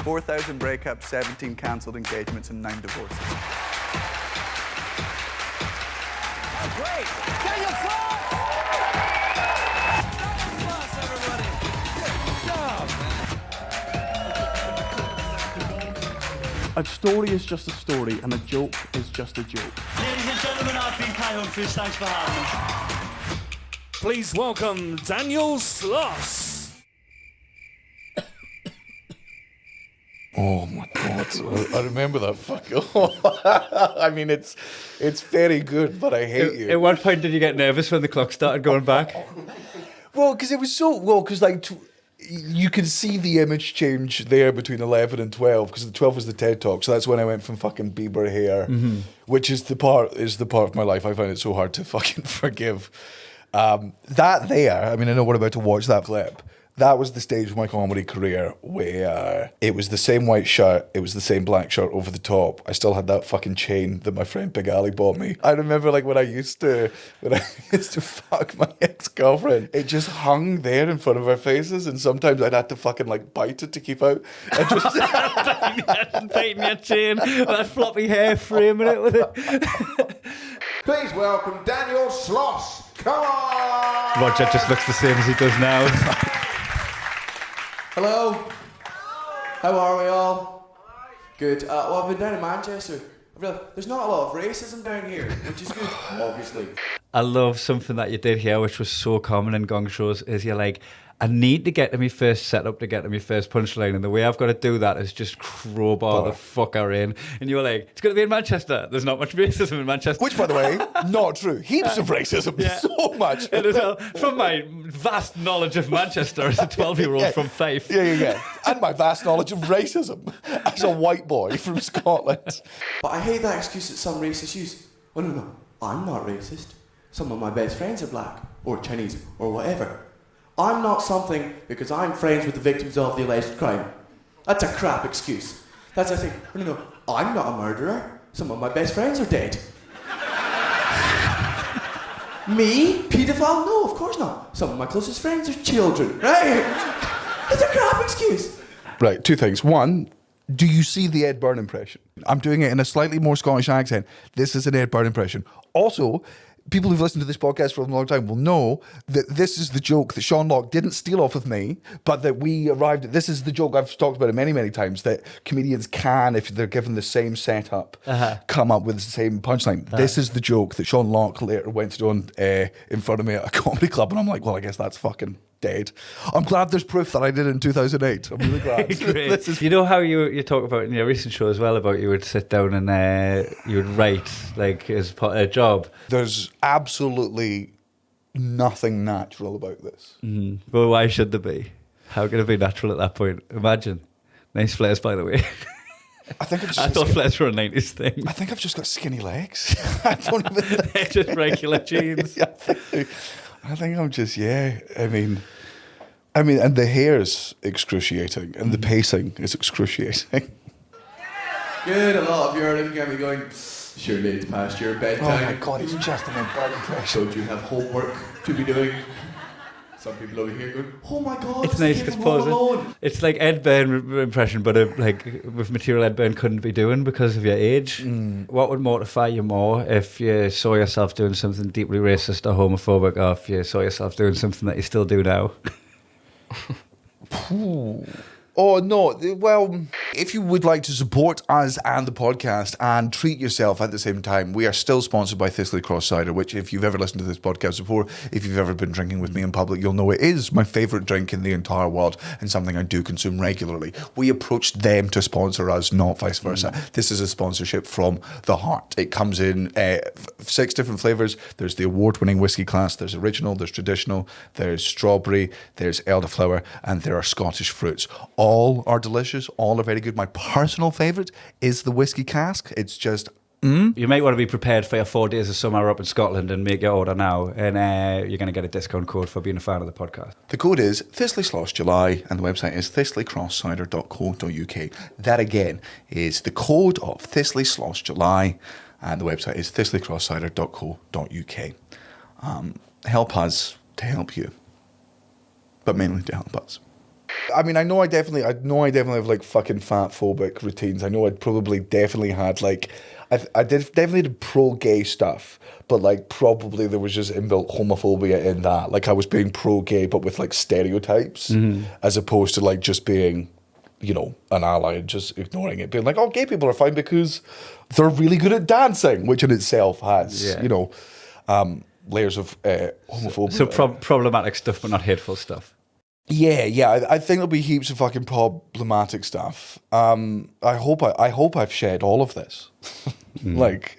4,000 breakups, 17 cancelled engagements, and 9 divorces. Oh, great! Daniel Sloss! Sloss, everybody! Good job, man. A story is just a story, and a joke is just a joke. Ladies and gentlemen, I've been Kai Humphries. Thanks for having me. Please welcome Daniel Sloss. Oh my God! I remember that fucking. I mean, it's very good, but I hate you. At what point did you get nervous when the clock started going back? Well, because it was so because like you can see the image change there between 11 and 12 because the 12 was the TED Talk, so that's when I went from fucking Bieber hair, which is the part of my life I find it so hard to fucking forgive. That there, I mean, I know we're about to watch that clip. That was the stage of my comedy career where it was the same white shirt, it was the same black shirt over the top. I still had that fucking chain that my friend Big Ali bought me. I remember like when I used to fuck my ex-girlfriend, it just hung there in front of our faces, and sometimes I'd have to fucking like bite it to keep out. And just Biting your chain, that floppy hair, framing it with it. Please welcome Daniel Sloss. Come on! Roger just looks the same as he does now. Hello. How are we all? Good. Well, I've been down in Manchester. There's not a lot of racism down here, which is good, obviously. I love something that you did here, which was so common in Gong shows, is you're like, I need to get to my first setup to get to my first punchline, and the way I've got to do that is just crowbar the fucker in. And you were like, it's going to be in Manchester. There's not much racism in Manchester. which, by the way, not true. Heaps of racism. Yeah. So much. And as well, from my vast knowledge of Manchester as a 12-year-old from Fife. Yeah. And my vast knowledge of racism as a white boy from Scotland. But I hate that excuse that some racists use. Oh, no, I'm not racist. Some of my best friends are black, or Chinese, or whatever. I'm not something because I'm friends with the victims of the alleged crime. That's a crap excuse. That's a thing. No, I'm not a murderer. Some of my best friends are dead. Me? Paedophile? No, of course not. Some of my closest friends are children, right? That's a crap excuse. Right, two things. One, do you see the Ed Byrne impression? I'm doing it in a slightly more Scottish accent. This is an Ed Byrne impression. Also, people who've listened to this podcast for a long time will know that this is the joke that Sean Locke didn't steal off of me, but that we arrived at. This is the joke, I've talked about it many, many times, that comedians can, if they're given the same setup, come up with the same punchline. This is the joke that Sean Locke later went to do in front of me at a comedy club, and I'm like, well, I guess that's fucking dead. I'm glad there's proof that I did it in 2008. I'm really glad. Great. You know how you talk about in your recent show as well about you would sit down and you would write like as a job. There's absolutely nothing natural about this. Well, why should there be? How can it be natural at that point? Imagine. Nice flares, by the way. I think I thought flares were a 90s thing. I think I've just got skinny legs. I don't even They're just regular jeans. Yeah, I think I'm just, I mean, and the hair's excruciating, and the pacing is excruciating. Good, a lot of you are looking at me going, surely it's past your bedtime. Oh my God, it's just an Byrne impression. Don't you have homework to be doing? Some people over here going, oh my God, It's nice because it's like Ed Byrne impression, but like with material Ed Byrne couldn't be doing because of your age. What would mortify you more if you saw yourself doing something deeply racist or homophobic, or if you saw yourself doing something that you still do now? Oh, no. Well, if you would like to support us and the podcast and treat yourself at the same time, we are still sponsored by Thistly Cross Cider, which if you've ever listened to this podcast before, if you've ever been drinking with me in public, you'll know it is my favourite drink in the entire world and something I do consume regularly. We approached them to sponsor us, not vice versa. This is a sponsorship from the heart. It comes in 6 different flavours. There's the award-winning whiskey class, there's original, there's traditional, there's strawberry, there's elderflower, and there are Scottish fruits. All are delicious. All are very good. My personal favourite is the whiskey cask. It's just You might want to be prepared for your 4 days of summer up in Scotland and make your order now, and you're going to get a discount code for being a fan of the podcast. The code is Thistly Sloss July, and the website is thistlycrosscider.co.uk. That again is the code of Thistly Sloss July, and the website is thistlycrosscider.co.uk. Help us to help you, but mainly to help us. I mean, I know I definitely have like fucking fat phobic routines. I know I'd probably definitely had like, definitely did pro-gay stuff, but like probably there was just inbuilt homophobia in that. Like I was being pro-gay, but with like stereotypes, as opposed to like just being, you know, an ally and just ignoring it, being like, oh, gay people are fine because they're really good at dancing, which in itself has, you know, layers of homophobia. So problematic stuff, but not hateful stuff. Yeah. I think there'll be heaps of fucking problematic stuff. I hope I've shared all of this. Like,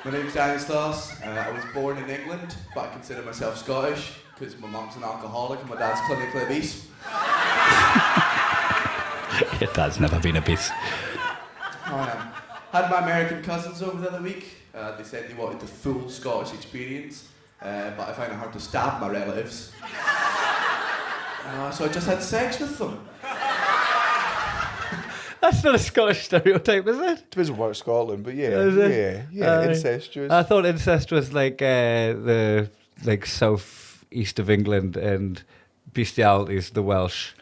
My name's Daniel Sloss. I was born in England, but I consider myself Scottish because my mum's an alcoholic and my dad's clinically obese. Your dad's never been obese. I had my American cousins over the other week. They said they wanted the full Scottish experience, but I found it hard to stab my relatives. So I just had sex with them. That's not a Scottish stereotype, is it? depends on where it's Scotland, but yeah, incestuous. I thought incest was like the southeast of England and bestiality is the Welsh.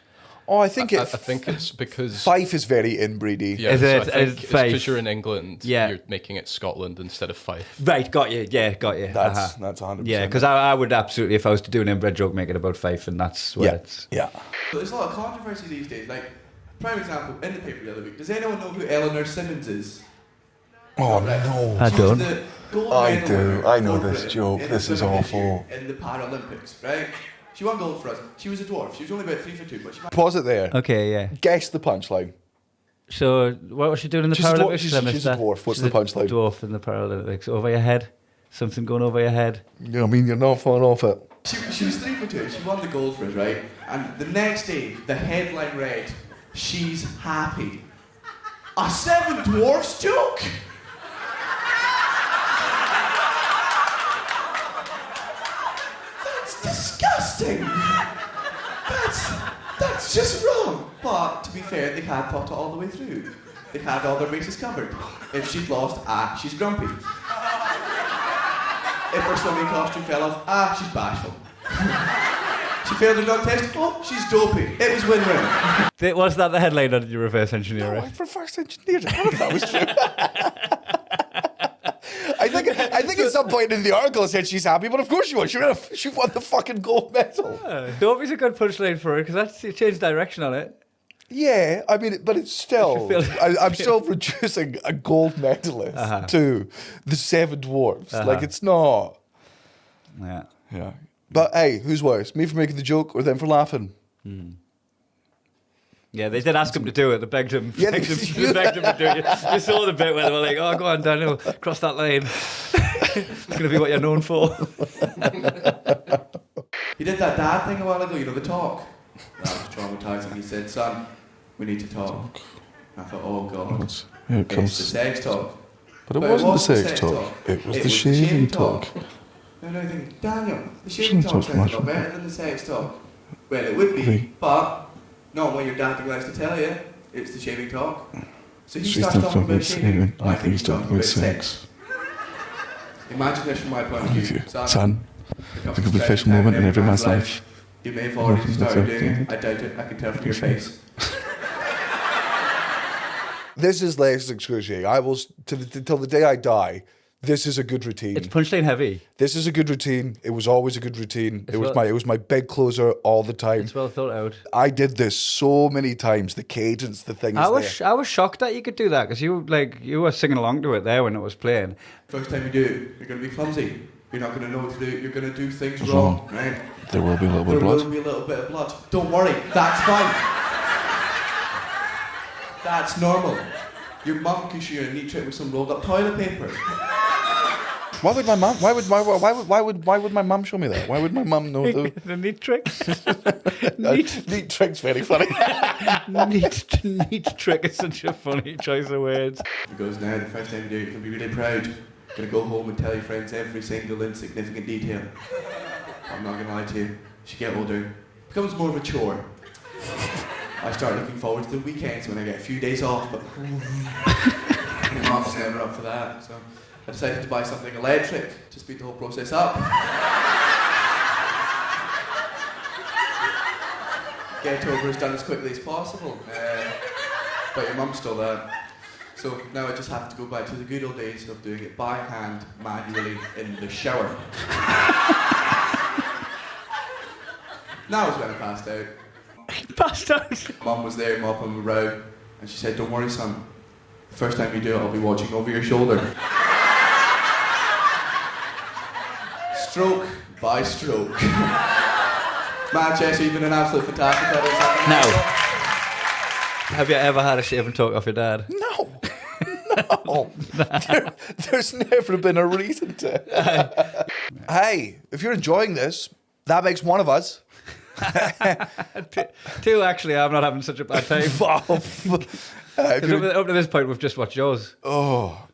Oh, I think I think it's because Fife is very inbreedy. Yeah, Is so it- I think is it's Fife? because you're in England. Yeah. You're making it Scotland instead of Fife. Right, got you. Yeah, got you. That's 100%. Yeah, because I would absolutely, if I was to do an inbred joke, make it about Fife, and that's what it's. Yeah. But there's a lot of controversy these days. Like, prime example, in the paper the other week, does anyone know who Eleanor Simmons is? Oh no. I She was don't. the gold I medal do. winner I know for this Britain joke. in This the is swimming this awful. year In the Paralympics, right? She won gold for us. She was a dwarf. She was only about 3'2", but she Pause it there. Okay, yeah. Guess the punchline. So, what was she doing in the She's a dwarf- Paralympics? she's- I missed she's a that. dwarf. What's She's the a punchline? Dwarf in the Paralympics. Over your head? Something going over your head? You know what I mean? You're not far off it. She was 3'2". She won the gold for us, right? And the next day, the headline read, "She's happy." A seven dwarfs joke. That's disgusting. That's just wrong. But to be fair, they had thought it all the way through. They had all their bases covered. If she'd lost, she's grumpy. If her swimming costume fell off, she's bashful. She failed the drug test, she's dopey. It was win-win. Was that the headline, or did you reverse engineer No, it? I reverse engineered it. I don't know if that was true. I think at some point in the article it said she's happy, but of course she was. She won the fucking gold medal. Dopey's a good punchline for it, because that's changed direction on it. Yeah, I mean, but it's still. You feel- I'm still reducing a gold medalist to the seven dwarfs. Like, it's not. Yeah. Yeah. But hey, who's worse? Me for making the joke or them for laughing? Yeah, they did ask him to do it. They begged him. Yeah, Begged him to do it. You saw the bit where they were like, "Oh, go on, Daniel, cross that lane. It's going to be what you're known for." He did that dad thing a while ago, you know, the talk. That was traumatizing. He said, "Son, we need to talk." I thought, oh God, Here it it's the comes. sex talk. But it wasn't the sex talk. It was the shaving talk. And I think, Daniel, the shaving talk sounds a lot better than the sex talk. Well, it would be, but not when your dad likes to tell you. It's the shaving talk. So he starts talking about shaving. I think he's talking about sex. Imagine this from my point of view. Son, there could be a special moment in every man's life. You may have already started doing it. I doubt it. I can tell from your face. This is less excruciating. I will, till the day I die, this is a good routine. It's punchline heavy. This is a good routine. It was always a good routine. It's It was my bed closer all the time. It's well thought out. I did this so many times. The cadence, the thing is there. I was shocked that you could do that, because you were singing along to it there when it was playing. First time you do it, you're going to be clumsy. You're not going to know what to do. You're going to do things wrong, right? There will be a little bit of There blood. will be a little bit of blood. Don't worry, that's fine. That's normal. Your mum gives you a neat trick with some rolled up toilet paper. Why would my mum? Why would my mum show me that? Why would my mum know The neat tricks. neat tricks? Very funny. neat trick is such a funny choice of words. Because now, the first time you do it, you can be really proud. You're going to go home and tell your friends every single insignificant detail. I'm not going to lie to you. As you get older, it becomes more of a chore. I start looking forward to the weekends when I get a few days off, but I'm obviously never up for that. So I decided to buy something electric to speed the whole process up. get over is done as quickly as possible. But your mum's still there. So now I just have to go back to the good old days of doing it by hand, manually, in the shower. Now is when I passed out. Passed out? Mum was there mopping the row, and she said, "Don't worry, son. The first time you do it, I'll be watching over your shoulder." Stroke by stroke. Manchester, you've been an absolute fantastic audience. Now, have you ever had a shave and talk off your dad? No. No. There's never been a reason to. Hey, if you're enjoying this, that makes one of us. Two, actually, I'm not having such a bad time. Up to this point, we've just watched yours. Oh.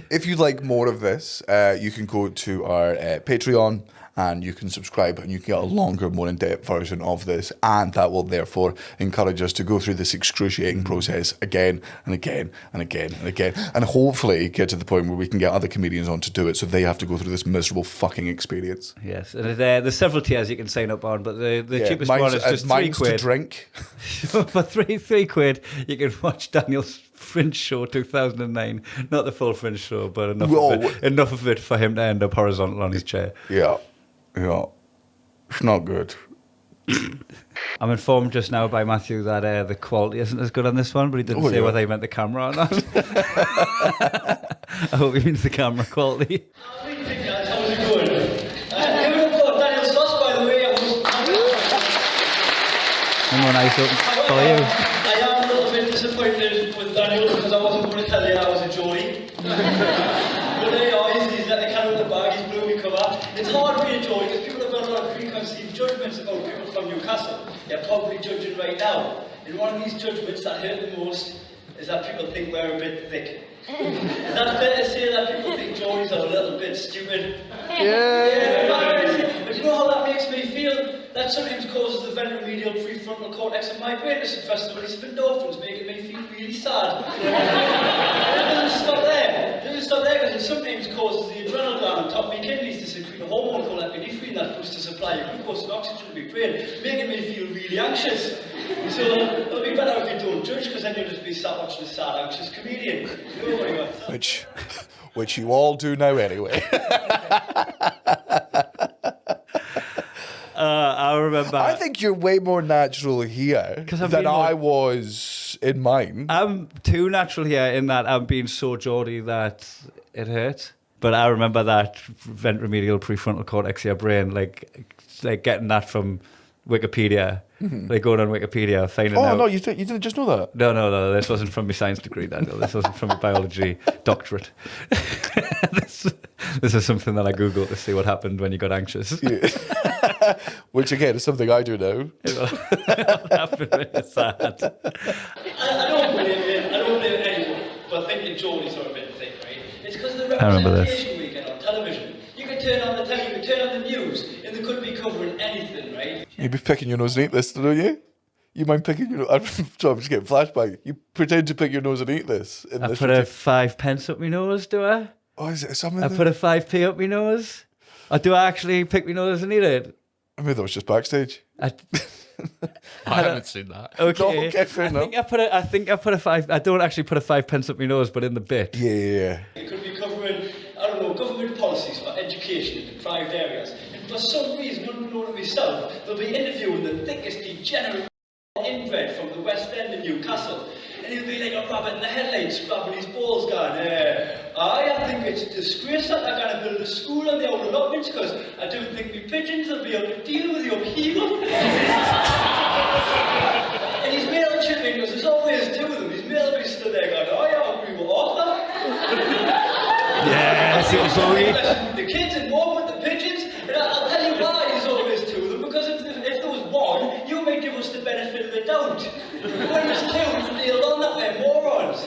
If you'd like more of this, you can go to our Patreon and you can subscribe and you can get a longer, more in-depth version of this, and that will therefore encourage us to go through this excruciating process again and again and again and again, and hopefully get to the point where we can get other comedians on to do it so they have to go through this miserable fucking experience. Yes, and there's several tiers you can sign up on, but the cheapest one is just £3 to drink. For three quid, you can watch Daniel's Fringe Show 2009. Not the full Fringe Show, but enough of it for him to end up horizontal on his chair. Yeah. It's not good. I'm informed just now by Matthew that the quality isn't as good on this one, but he didn't say whether he meant the camera or not. I hope he means the camera quality. How's it going? Give it up for Daniel Sloss, by the way. One nice open for you. I am a little bit disappointed with Daniel because I wasn't going to tell you I was a Geordie. But he's let the cat out of the bag, he's blew me cover. It's hard being a Geordie because people have got a lot of preconceived judgments about people from Newcastle. They're probably judging right now. And one of these judgments that hurt the most is that people think we're a bit thick. Is that fair to say that people think Geordies are a little bit stupid? Yeah. But you know how that makes me feel? That sometimes causes the ventromedial prefrontal cortex of my brain to suppress the release of endorphins, making me feel really sad. It doesn't stop there. It doesn't stop there because it sometimes causes the adrenal gland on top of my kidneys to secrete a hormone called epinephrine that boosts to supply glucose and oxygen to my brain, making me feel really anxious. So it'll be better if you don't judge, because then you'll just be sat watching a sad, anxious comedian. You know what I got? Which you all do now anyway. I remember. I think you're way more natural here than I was in mine. I'm too natural here in that I'm being so Geordie that it hurts. But I remember that ventromedial prefrontal cortex of your brain, like getting that from Wikipedia. Mm-hmm. Like going on Wikipedia, finding out. Oh, no, you didn't just know that? No, this wasn't from my science degree, Daniel. This wasn't from a biology doctorate. This is something that I Googled to see what happened when you got anxious. Yeah. Which, again, is something I do now. It'll happen when you're sad. I don't blame anyone for thinking Geordies are a bit thick, right? It's because of the representation we get on television. You can turn on the telly, you can turn on the news, and they could be covering anything, right? You'd be picking your nose and eat this, don't you? You mind picking your nose? I'm just getting flashback. You pretend to pick your nose and eat this. I put a 5 pence up my nose, do I? Oh, is it something? I put a 5p up my nose? Or do I actually pick my nose and eat it? I mean, that was just backstage. I haven't seen that. Okay. Okay, fair enough. I think I put a 5. I don't actually put a 5 pence up my nose, but in the bit. Yeah. It could be covering, I don't know, government policies for education in deprived areas. And for some reason, unknown to myself, they'll be interviewing the thickest degenerate inbred from the West End in Newcastle. And he'll be like a rabbit in the headlights, grabbing his balls, going, I think it's a disgrace that they're going to build a school on the old allotments, because I don't think me pigeons will be able to deal with the upheaval. And his male children, because there's always two of them, his male will be stood there going, I agree with Arthur. Yeah, I see what you're saying. The kids and more with the pigeons, and I'll tell you why there's always two of them, because if there was one, you may give us the benefit of the doubt. When there's two, they'll learn that we're morons.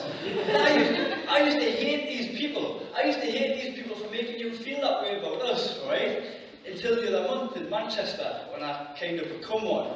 I used to hate these people. I used to hate these people for making you feel that way about us, right? Until the other month in Manchester, when I kind of become one.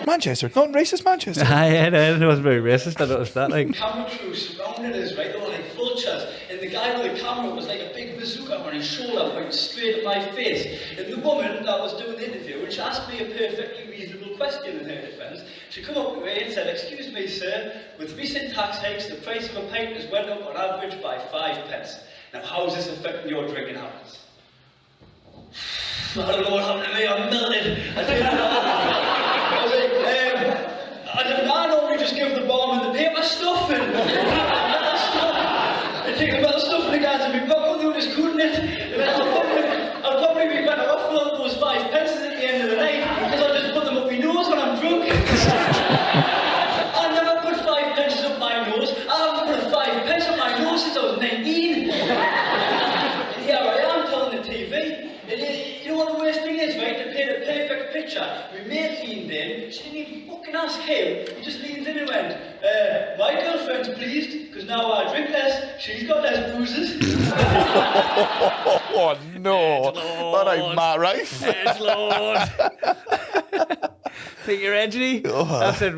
Manchester, not racist Manchester. It wasn't very racist, I noticed that. Like. Camera crew surrounded us, right? They were like vultures. And the guy with the camera was like a big bazooka on his shoulder, pointing straight at my face. And the woman that was doing the interview, and she asked me a perfectly reasonable question in her defence, She come up to me and said, "Excuse me, sir, with recent tax hikes, the price of a pint has went up on average by 5 pence. Now, how is this affecting your drinking habits?" I don't know what happened to me, I'm melted. I was like, I normally just give the barman the paper stuff and I take the metal stuff in the guys and be back on through this couldn't it? And I'll probably be better off with those 5 pences at the end of the night because I'll just put them up my nose when I'm drunk. I never put 5 pences up my nose. I haven't put 5 pence up my nose since I was 19. And here I am telling the TV. And you know what the worst thing is, right? To paint a perfect picture. My mate leaned in, she didn't even fucking ask him, he just leaned in and went, "My girlfriend's pleased, because now I drink less, she's got less bruises." Oh no! That ain't Matt Rife. Edgelord. Think you're edgy? I said,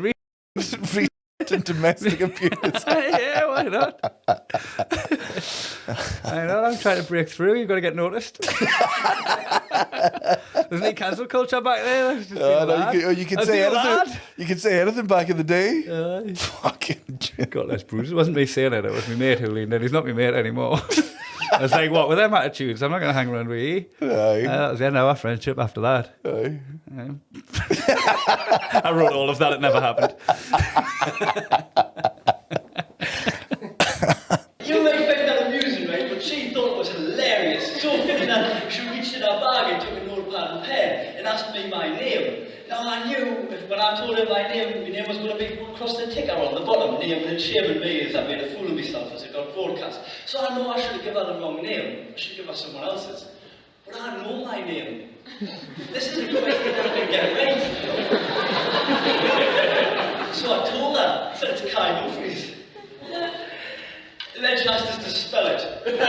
and domestic abuse. Yeah, why not? I know, I'm trying to break through. You've got to get noticed. Wasn't any cancel culture back there? You can say anything. You can say anything back in the day. Fucking got less bruises. It wasn't me saying it. It was my mate who leaned in. He's not my mate anymore. I was like, what, with them attitudes? I'm not going to hang around with you. That was the end of our friendship after that. I wrote all of that. It never happened. You may find that amusing, right? But she thought it was hilarious. So funny that she reached in her bag and took a notepad and pen and asked me my name. Now I knew when I told her my name was going to be across the ticker on the bottom, naming and shaming me as I made a fool of myself as it got broadcast. So I know I should have given her the wrong name. I should give her someone else's. But I know my name. This is a question that I can get right. So I told her, I said it's Humphries. And then she asked us to spell it. Now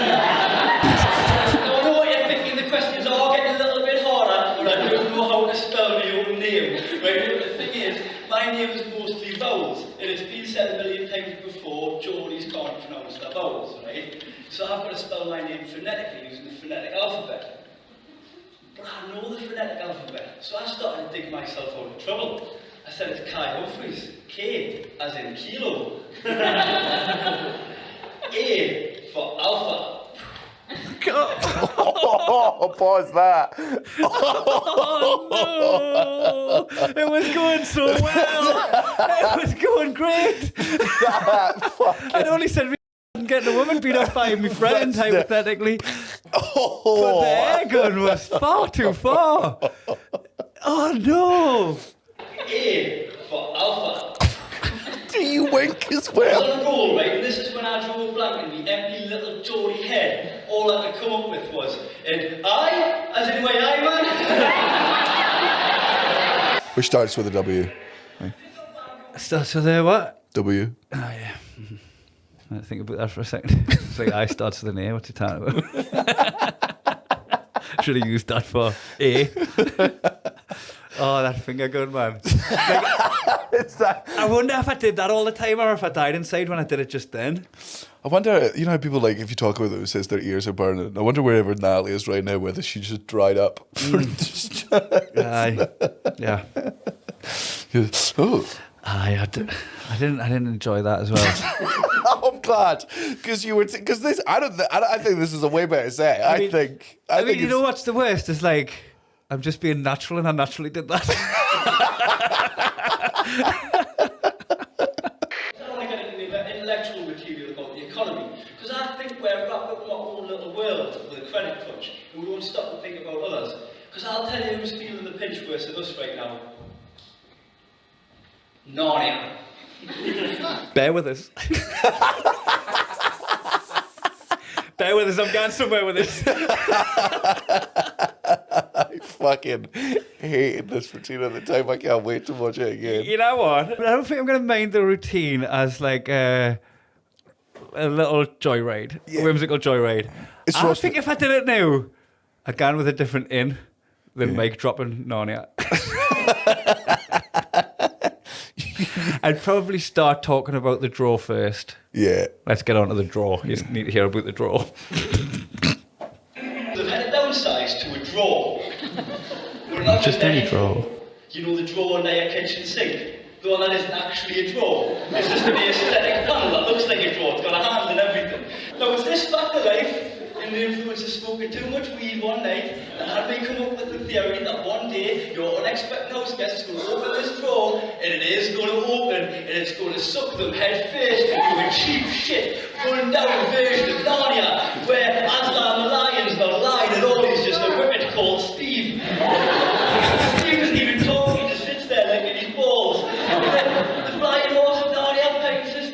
I know what you're thinking, the questions are getting a little bit harder, but I don't know how to spell my own name. Right? But the thing is, my name is mostly vowels, and it's been said a million times before, Geordies can't pronounce their vowels, right? So I've got to spell my name phonetically using the phonetic alphabet. But I know the phonetic alphabet, so I started to dig myself out of trouble. I said it's Humphries, K as in kilo. A for alpha. Pause that. Oh no! It was going so well. It was going great. I'd only said getting a woman beat up by my friend, hypothetically. But the air gun was far too far. Oh no! A for alpha. Do you wink as I well? was on a roll, right? And this is when I drove blank in the empty little Geordie head. All I could come up with was, and I, as in my eye man. Which starts with a W. Starts with a what? W. Oh yeah. I didn't think about that for a second. It's like I starts with an A. What you talking about? Should have used that for A. Oh, that finger gun, man. It's that. I wonder if I did that all the time or if I died inside when I did it just then. I wonder, you know how people, like, if you talk about them, it says their ears are burning. I wonder wherever Natalie is right now, whether she just dried up. Aye. Yeah. Oh. Aye, I didn't enjoy that as well. I'm glad, because you were because this. I think this is a way better set. I think you know what's the worst is like I'm just being natural and I naturally did that. I don't want to get into the intellectual material about the economy, because I think we're wrapped up in our own little world with a credit crunch, and we won't stop and think about others. Because I'll tell you who's feeling the pinch worse than us right now. Narnia. Bear with us. Bear with us, I'm going somewhere with this. I fucking hated this routine at the time. I can't wait to watch it again. You know what? I don't think I'm going to mind the routine as like a little joyride, a whimsical joyride. I think if I did it now, again with a different in than Mike dropping Narnia. I'd probably start talking about the draw first. Yeah. Let's get on to the draw. You need to hear about the draw. They've had it downsized to a draw. Just any draw. You know the drawer under your kitchen sink? the one that isn't actually a draw. It's just an aesthetic panel that looks like a draw. It's got a hand and everything. Now, it's this fact of life and the influence of smoking too much weed one night and had me come up with the theory that one day your unexpected house guest is going to open this drawer and it is going to open and it's going to suck them head first into a cheap shit run down version of Narnia where Aslan the lion's not alive and all he's just a whippet called Steve. Steve isn't even talking, he just sits there licking his balls. And then the flying horse of Narnia, Pegasus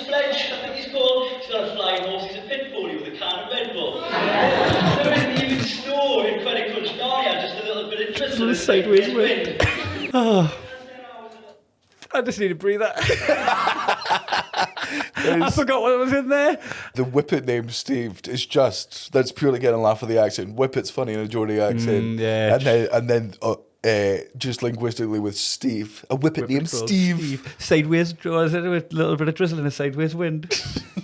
Fledge, I think he's called. He's got a flying horse, he's a pit bully with a can of Red Bull. There isn't even snow in Credit Crunch Narnia, just a little bit of drizzle and sideways wind. Oh. I just need a breather. I forgot what was in there. The Whippet name Steve is just, that's purely getting a laugh at the accent. Whippet's funny in a Geordie accent. Yeah. And then just linguistically with Steve. A Whippet named Steve. Sideways draw, is it? With a little bit of drizzle and a sideways wind.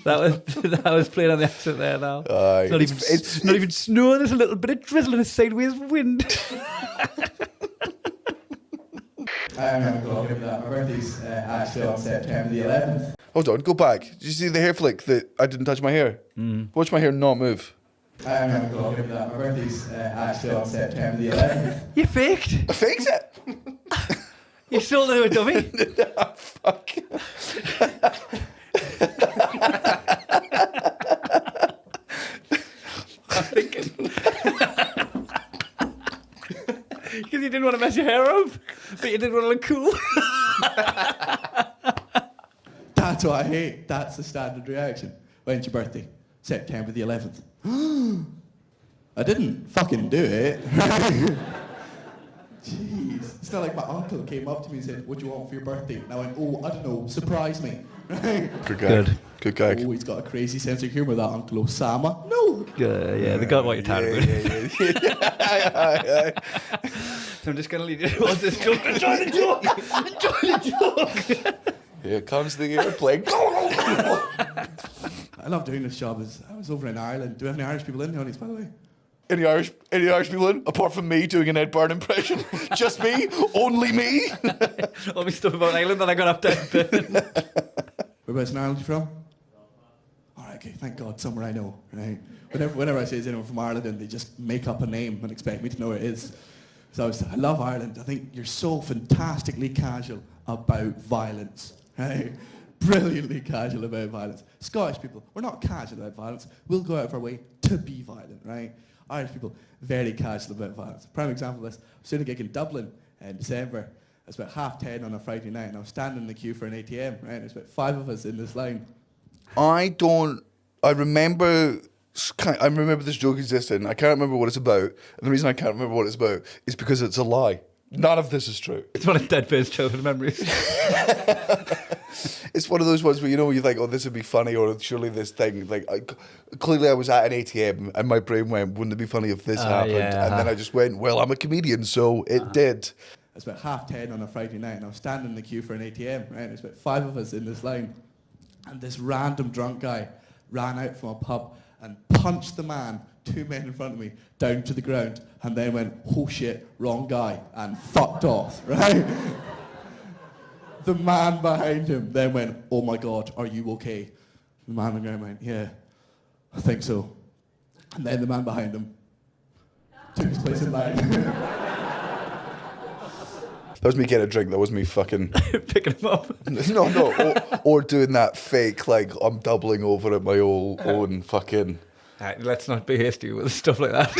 that was playing on the accent there now. It's not even snow, there's a little bit of drizzle and a sideways wind. I remember talking about my birthday's actually on September the 11th. Hold on, go back. Did you see the hair flick that I didn't touch my hair? Watch my hair not move. I remember talking about my birthday's actually on September the 11th. You faked? I faked it. You sold it to a dummy? Oh, fuck. I'm thinking. Because you didn't want to mess your hair up, but you didn't want to look cool. That's what I hate. That's the standard reaction. When's your birthday? September the 11th. I didn't fucking do it. Jeez. It's not like my uncle came up to me and said, what do you want for your birthday? And I went, oh, I don't know, surprise me. Good gag. Good gag. Oh, he's got a crazy sense of humour, that Uncle Osama. No. Yeah, they got what you're talking about. Yeah. So I'm just going to leave you towards this joke. Enjoy the joke! Enjoy the joke! Here comes the airplane. I love doing this job. I was over in Ireland. Do we have any Irish people in the audience, by the way? Any Irish people in? Apart from me doing an Ed Byrne impression? Just me? Only me? All my stuff about Ireland that I got up there. Whereabouts in Ireland are you from? All right, okay, thank God, somewhere I know. Right? Whenever I say it's anyone from Ireland, and they just make up a name and expect me to know where it is. So I love Ireland. I think you're so fantastically casual about violence. Right? Brilliantly casual about violence. Scottish people, we're not casual about violence. We'll go out of our way to be violent, right? Irish people, very casual about violence. Prime example of this, I was doing a gig in Dublin in December. It was about 10:30 on a Friday night, and I was standing in the queue for an ATM, right? There's about 5 of us in this line. I remember this joke existing. I can't remember what it's about. And the reason I can't remember what it's about is because it's a lie. None of this is true. It's one of Deadbeard's childhood memories. It's one of those ones where, you think, oh, this would be funny, or surely this thing. Clearly I was at an ATM and my brain went, wouldn't it be funny if this happened? Yeah, and then I just went, well, I'm a comedian, so it did. It was about 10:30 on a Friday night, and I was standing in the queue for an ATM, right? There's about 5 of us in this line. And this random drunk guy ran out from a pub and punched the man, 2 men in front of me, down to the ground, and then went, oh shit, wrong guy, and fucked off, right? The man behind him then went, oh my God, are you okay? The man on the ground went, yeah, I think so. And then the man behind him took his place in line. That was me getting a drink, that was me fucking... Picking him up. No, or doing that fake, I'm doubling over at my own fucking... Right, let's not be hasty with stuff like that.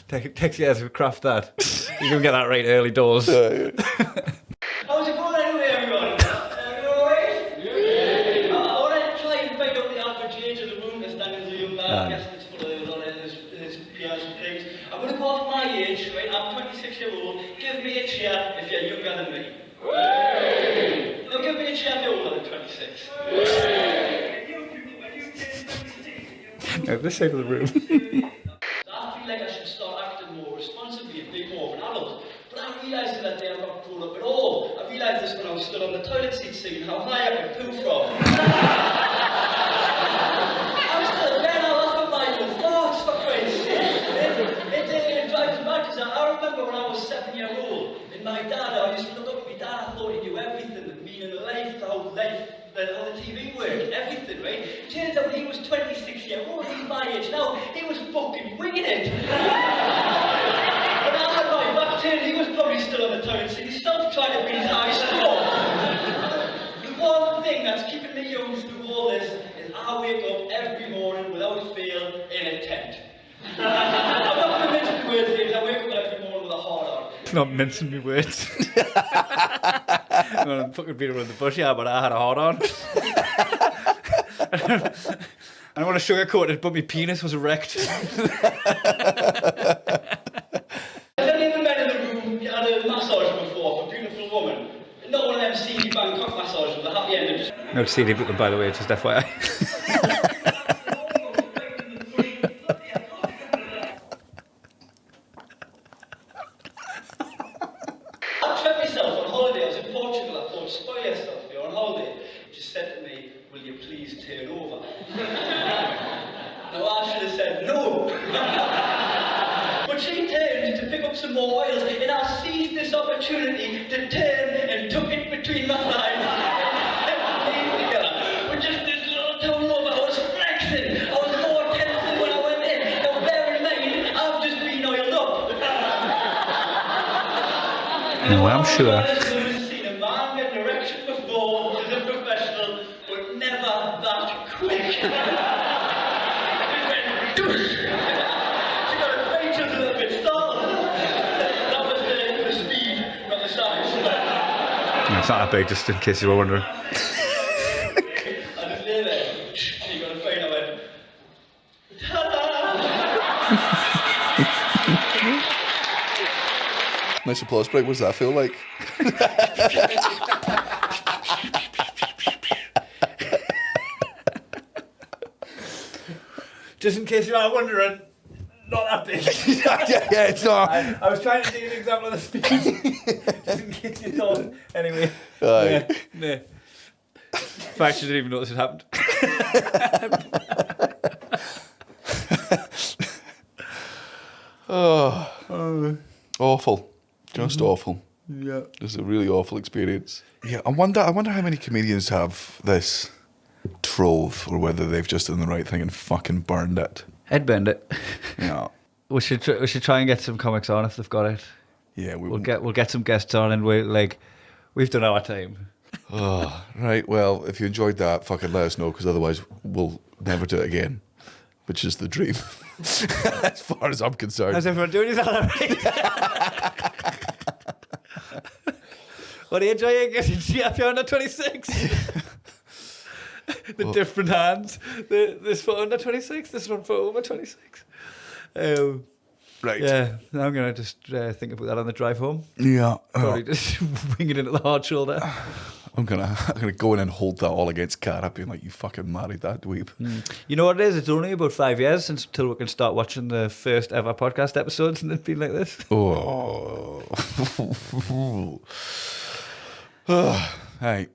Takes years to craft that. You can get that right early doors. How's it going anyway, everyone? You alright? Yeah. I want to try and find out the average age of the room that's standing in the young man. I guess it's full of his peers and pigs. I'm going to go off my age, right? I'm 26 years old. Give me a cheer if you're younger than me. Now give me a cheer if you're older than 26. No, this side of the room. I feel like I should start acting more responsibly and be more of an adult. But I realised that day I'm not grown up at all. I realised this when I was stood on the toilet seat seeing how high I could poo from. I'm still there now, that's what my own thoughts, for Christ's sake. It drives me mad because I remember remember when I was 7-year-old, and my dad, I used to look up at my dad, I thought he knew everything, the meaning of life, how the TV worked, everything, right? Turns out he was 26 years old, he's my age now, he was fucking winging it. When I had my back turned, he was probably still on the toilet seat himself trying to beat his high score. The one thing that's keeping me young through all this is I wake up every morning without fail in a tent. I'm not going to mention the words here, I wake up every morning with a hard on. Not mincing me words. I'm going to fucking beat around the bush, yeah, but I had a hard on. I don't want to sugarcoat it, but my penis was erect. Has any of the men in the room had a massage before for a beautiful woman? Not one of them seedy Bangkok massages with a happy ending. Just No CD book, by the way, just FYI. I tripped myself on holiday. I was in Portugal. I thought, spoil yourself, you're on holiday. She said to me, will you please turn over? Now I should have said no. But she turned to pick up some more oils, and I seized this opportunity to turn and took it between my thighs. With just this little toe over, I was flexing. I was more tense than when I went in. Now bear in mind, I've just been oiled up. No, I'm sure. I've seen a man get an erection before as a professional, but never that quick. She went, douche. She got her face just a little bit startled. That was the speed, not the size. It's not that big, just in case you were wondering. I just lay there. She got a face, I went, ta-da! Nice applause break. What does that feel like? Just in case you are wondering, not that big. yeah, it's not. I was trying to give you an example of the speed. Just in case you thought. Anyway. Aye. Yeah. In fact, you didn't even notice it happened. Oh, awful. Just awful. Yeah. It's a really awful experience. Yeah, I wonder how many comedians have this trove, or whether they've just done the right thing and fucking burned it. Headbend it. Yeah. We should try and get some comics on if they've got it. Yeah, We'll get some guests on, and we've done our time. Oh, right. Well, if you enjoyed that, fucking let us know, because otherwise we'll never do it again, which is the dream, as far as I'm concerned. How's everyone doing? Is that all right? What are you enjoying? If you're under 26. The different hands. This for under 26, this one for over 26. Right. Yeah, I'm going to just think about that on the drive home. Yeah. Probably just wing it into the hard shoulder. I'm gonna go in and hold that all against Cara, being like, you fucking married that dweeb. You know what it is? It's only about 5 years until we can start watching the first ever podcast episodes and it'd be like this. Oh. Hey,